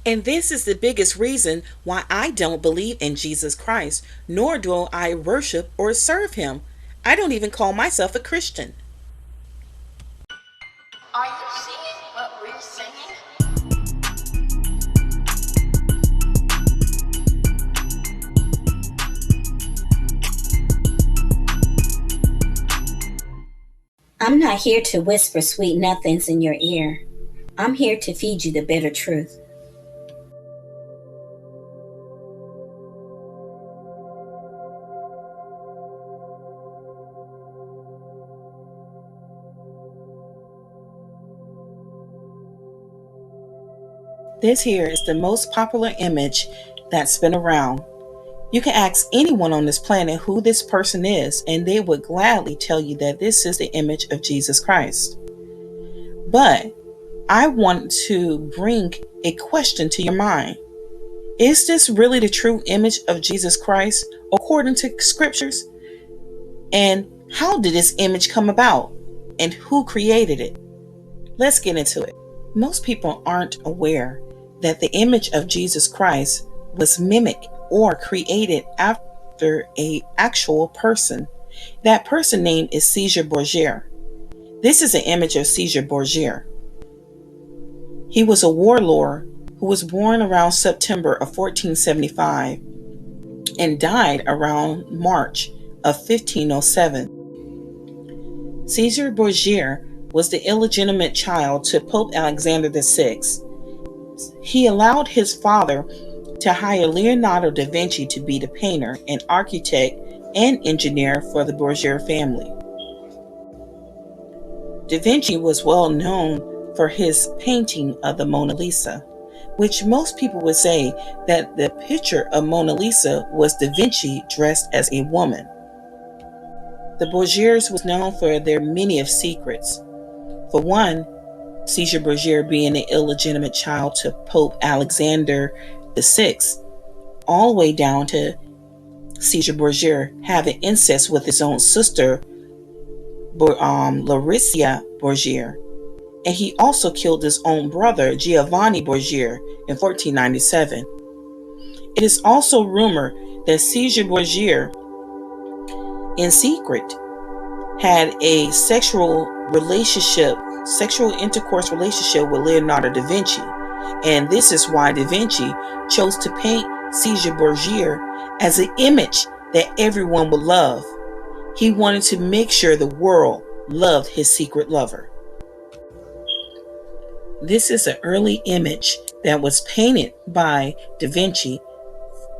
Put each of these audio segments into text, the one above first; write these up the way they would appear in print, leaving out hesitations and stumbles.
And this is the biggest reason why I don't believe in Jesus Christ, nor do I worship or serve him. I don't even call myself a Christian. Are you singing what we're singing? I'm not here to whisper sweet nothings in your ear. I'm here to feed you the bitter truth. This here is the most popular image that's been around. You can ask anyone on this planet who this person is, and they would gladly tell you that this is the image of Jesus Christ. But I want to bring a question to your mind. Is this really the true image of Jesus Christ according to scriptures? And how did this image come about? And who created it? Let's get into it. Most people aren't aware that the image of Jesus Christ was mimicked or created after an actual person. That person name is Caesar Borgia. This is an image of Caesar Borgia. He was a warlord who was born around September of 1475 and died around March of 1507. Caesar Borgia was the illegitimate child to Pope Alexander VI. He allowed his father to hire Leonardo da Vinci to be the painter and architect and engineer for the Borgia family. Da Vinci was well known for his painting of the Mona Lisa, which most people would say that the picture of Mona Lisa was Da Vinci dressed as a woman. The Borgias was known for their many of secrets. For one, Caesar Borgia being an illegitimate child to Pope Alexander VI, all the way down to Caesar Borgia having incest with his own sister, Larissa Borgia. And he also killed his own brother, Giovanni Borgia, in 1497. It is also rumored that Caesar Borgia, in secret, had a sexual intercourse relationship with Leonardo da Vinci. And this is why Da Vinci chose to paint Caesar Borgia as an image that everyone would love. He wanted to make sure the world loved his secret lover. This is an early image that was painted by Da Vinci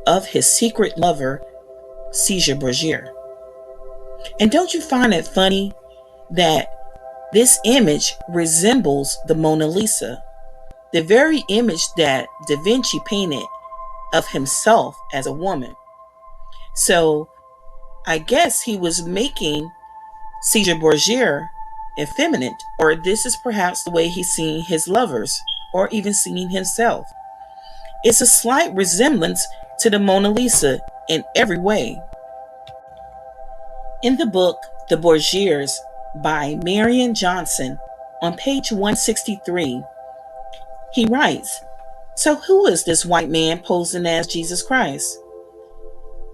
of his secret lover, Caesar Borgia. And don't you find it funny that this image resembles the Mona Lisa, the very image that Da Vinci painted of himself as a woman? So I guess he was making Caesar Borgia effeminate, or this is perhaps the way he's seeing his lovers, or even seeing himself. It's a slight resemblance to the Mona Lisa in every way. In the book, The Borgias by Marion Johnson, on page 163, he writes, "So who is this white man posing as Jesus Christ?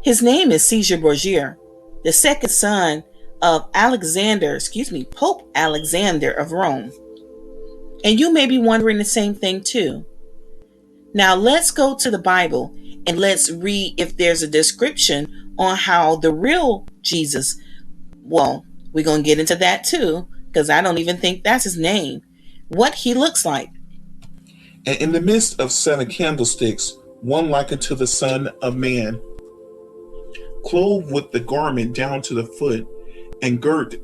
His name is Caesar Borgia, the second son of Pope Alexander of Rome." And you may be wondering the same thing too. Now let's go to the Bible and let's read if there's a description on how the real Jesus, well, we're going to get into that too, because I don't even think that's his name, what he looks like. And in the midst of 7 candlesticks, one like unto the Son of Man, clothed with the garment down to the foot, and girt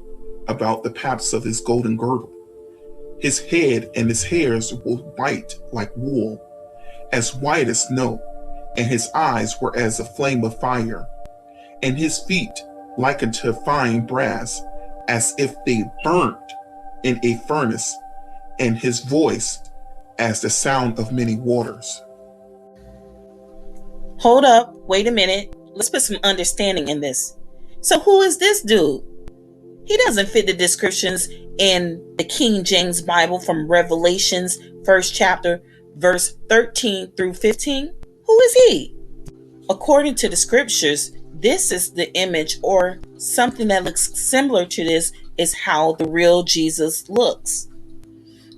about the paps of his golden girdle. His head and his hairs were white like wool, as white as snow, and his eyes were as a flame of fire, and his feet like unto fine brass, as if they burnt in a furnace, and his voice as the sound of many waters. Hold up, wait a minute. Let's put some understanding in this. So who is this dude? He doesn't fit the descriptions in the King James Bible from Revelations, 1st chapter, verse 13 through 15, who is he? According to the scriptures, this is the image, or something that looks similar to this is how the real Jesus looks.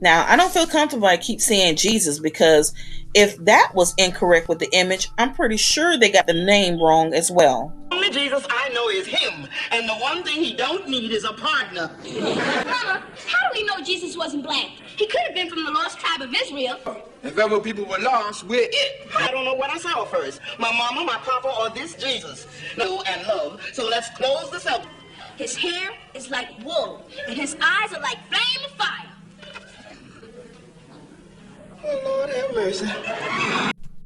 Now, I don't feel comfortable I keep saying Jesus, because if that was incorrect with the image, I'm pretty sure they got the name wrong as well. Only Jesus I know is him, and the one thing he don't need is a partner. Mama, how do we know Jesus wasn't black? He could have been from the lost tribe of Israel. If ever people were lost, we're it. I don't know what I saw first, my mama, my papa, or this Jesus. No and love, so let's close this up. His hair is like wool, and his eyes are like flame of fire. Oh, Lord have mercy.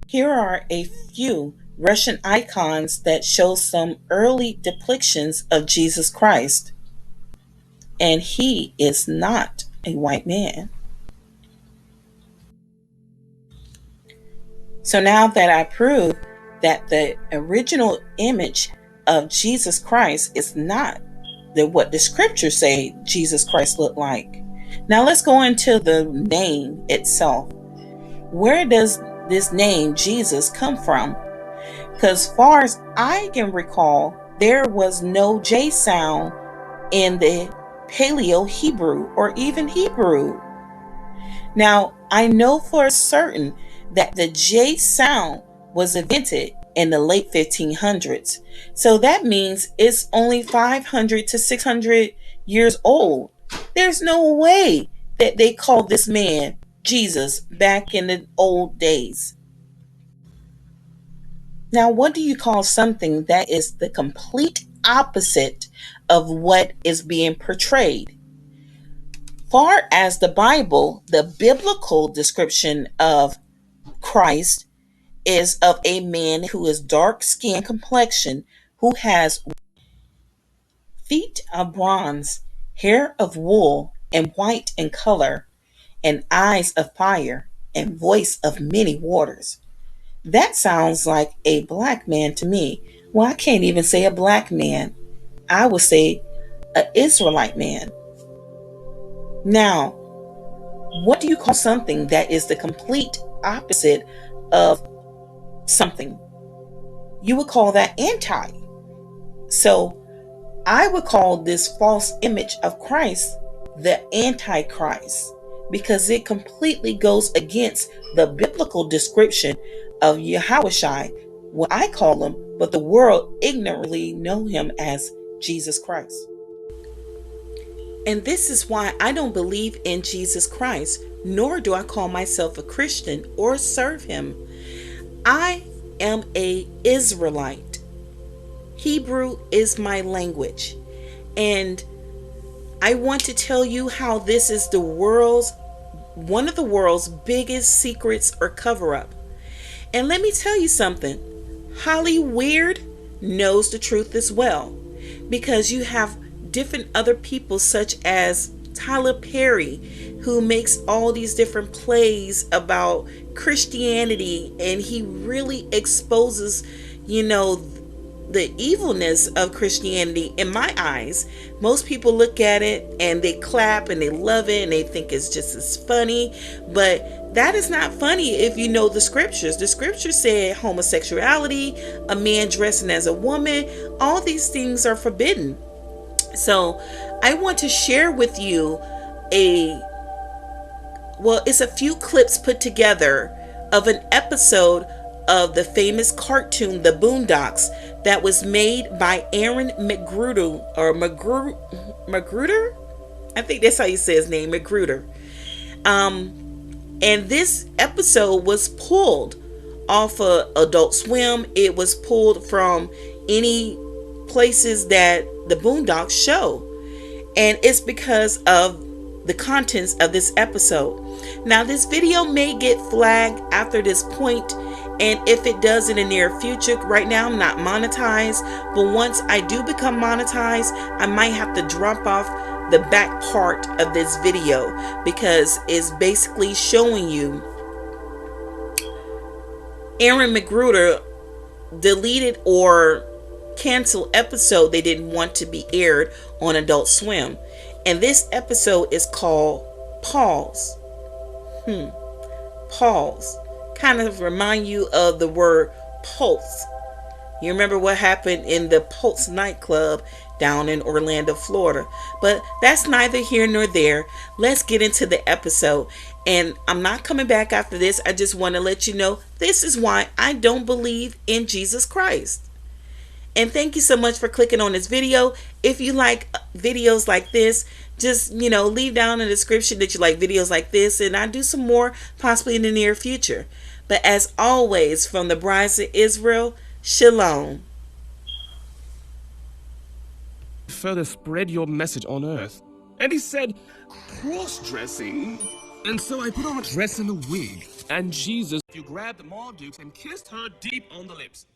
Here are a few Russian icons that show some early depictions of Jesus Christ. And he is not a white man. So now that I prove that the original image of Jesus Christ is not what the scriptures say Jesus Christ looked like. Now let's go into the name itself. Where does this name Jesus come from? Because far as I can recall, there was no J sound in the Paleo Hebrew or even Hebrew. Now, I know for certain that the J sound was invented in the late 1500s. So that means it's only 500 to 600 years old. There's no way that they called this man Jesus back in the old days. Now, what do you call something that is the complete opposite of what is being portrayed? Far as the Bible, the biblical description of Christ is of a man who is dark skin complexion, who has feet of bronze, hair of wool and white in color, and eyes of fire, and voice of many waters. That sounds like a black man to me. Well, I can't even say a black man. I would say an Israelite man. Now, what do you call something that is the complete opposite of something? You would call that anti. So I would call this false image of Christ the Antichrist, because it completely goes against the biblical description of Yahushua, what I call him, but the world ignorantly know him as Jesus Christ. And this is why I don't believe in Jesus Christ, nor do I call myself a Christian or serve him. I am an Israelite. Hebrew is my language. And I want to tell you how this is one of the world's biggest secrets or cover-up. And let me tell you something. Hollywood knows the truth as well, because you have different other people such as Tyler Perry, who makes all these different plays about Christianity, and he really exposes, the evilness of Christianity. In my eyes, most people look at it and they clap and they love it and they think it's just as funny, but that is not funny if you know the scriptures. The scriptures say homosexuality, a man dressing as a woman, all these things are forbidden. So I want to share with you it's a few clips put together of an episode of the famous cartoon, The Boondocks, that was made by Aaron McGruder, Magruder? I think that's how you say his name, Magruder. And this episode was pulled off of Adult Swim. It was pulled from any places that the Boondocks show. And it's because of the contents of this episode. Now, this video may get flagged after this point, and if it does in the near future, right now I'm not monetized, but once I do become monetized, I might have to drop off the back part of this video, because it's basically showing you Aaron McGruder deleted or canceled episode they didn't want to be aired on Adult Swim. And this episode is called Pause. pause, kind of remind you of the word pulse. You remember what happened in the Pulse nightclub down in Orlando, Florida. But that's neither here nor there. Let's get into the episode. And I'm not coming back after this. I just want to let you know this is why I don't believe in Jesus Christ. And thank you so much for clicking on this video. If you like videos like this, just, leave down in the description that you like videos like this, and I do some more possibly in the near future. But as always, from the Brides of Israel, Shalom. Further spread your message on earth. And he said, cross-dressing. And so I put on a dress and a wig. And Jesus, you grabbed the Boondocks and kissed her deep on the lips.